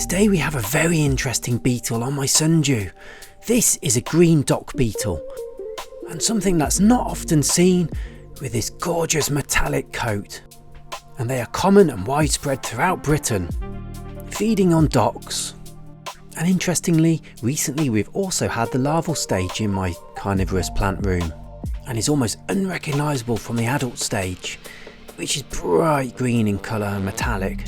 Today we have a very interesting beetle on my Sundew. This is a Green Dock Beetle, and something that's not often seen with this gorgeous metallic coat. And they are common and widespread throughout Britain, feeding on docks. And interestingly, recently we've also had the larval stage in my Carnivorous plant room, and is almost unrecognisable from the adult stage, which is bright green in colour and metallic.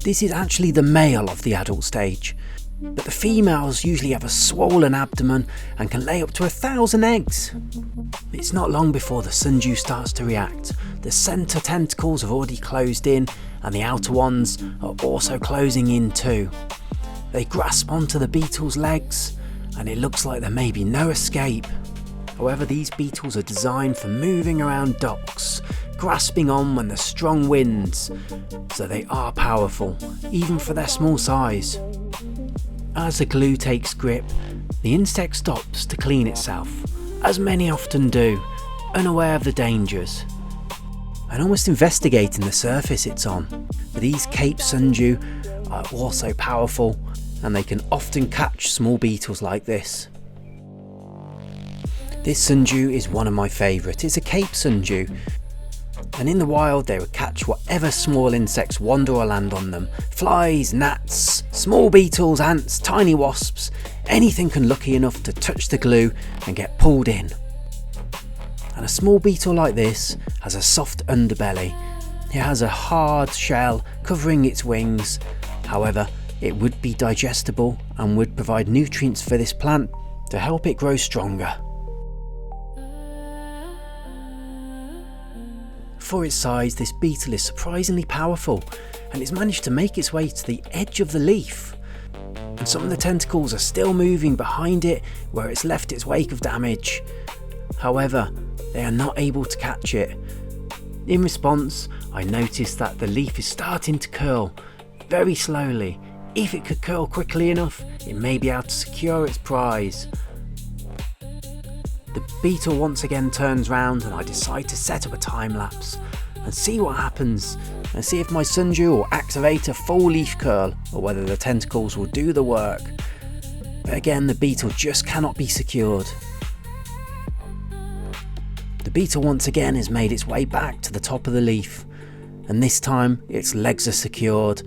This is actually the male of the adult stage, but the females usually have a swollen abdomen and can lay up to 1,000 eggs. It's not long before the Sundew starts to react. The centre tentacles have already closed in, and the outer ones are also closing in too. They grasp onto the beetle's legs, and it looks like there may be no escape. However, these beetles are designed for moving around docks, grasping on when there's strong winds, so they are powerful, even for their small size. As the glue takes grip, the insect stops to clean itself, as many often do, unaware of the dangers, and almost investigating the surface it's on. But these Cape Sundew are also powerful, and they can often catch small beetles like this. This Sundew is one of my favourite. It's a Cape Sundew, and in the wild they would catch whatever small insects wander or land on them. Flies, gnats, small beetles, ants, tiny wasps, anything can lucky enough to touch the glue and get pulled in. And a small beetle like this has a soft underbelly. It has a hard shell covering its wings. However, it would be digestible and would provide nutrients for this plant to help it grow stronger. For its size, this beetle is surprisingly powerful, and it's managed to make its way to the edge of the leaf. And some of the tentacles are still moving behind it where it's left its wake of damage. However, they are not able to catch it. In response, I noticed that the leaf is starting to curl very slowly. If it could curl quickly enough, it may be able to secure its prize. The beetle once again turns round, and I decide to set up a time lapse and see what happens, and see if my Sundew will activate a full leaf curl or whether the tentacles will do the work. But again, the beetle just cannot be secured. The beetle once again has made its way back to the top of the leaf, and this time its legs are secured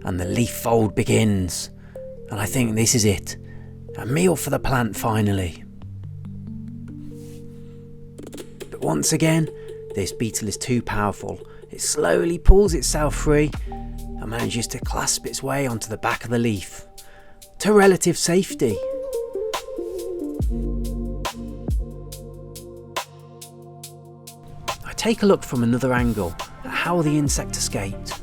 and the leaf fold begins. And I think this is it, a meal for the plant finally. But once again, this beetle is too powerful. It slowly pulls itself free and manages to clasp its way onto the back of the leaf, to relative safety. I take a look from another angle at how the insect escaped.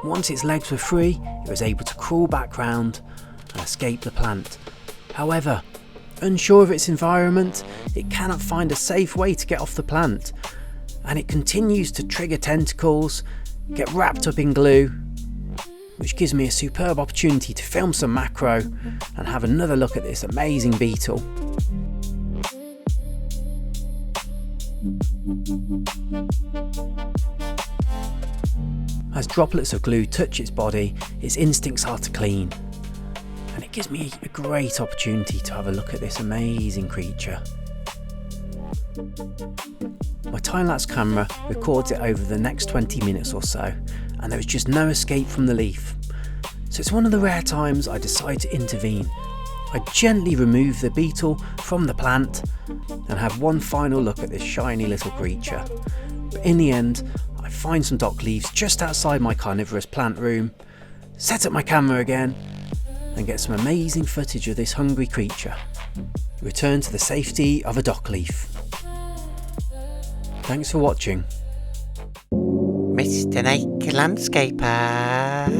Once its legs were free, it was able to crawl back round and escape the plant. However, unsure of its environment, it cannot find a safe way to get off the plant, and it continues to trigger tentacles, get wrapped up in glue, which gives me a superb opportunity to film some macro and have another look at this amazing beetle. As droplets of glue touch its body, its instincts are to clean, and it gives me a great opportunity to have a look at this amazing creature. My time-lapse camera records it over the next 20 minutes or so, and there is just no escape from the leaf. So it's one of the rare times I decide to intervene. I gently remove the beetle from the plant and have one final look at this shiny little creature. But in the end, I find some dock leaves just outside my Carnivorous plant room, set up my camera again, and get some amazing footage of this hungry creature. Return to the safety of a dock leaf. Thanks for watching. Mr. Naked Landscaper.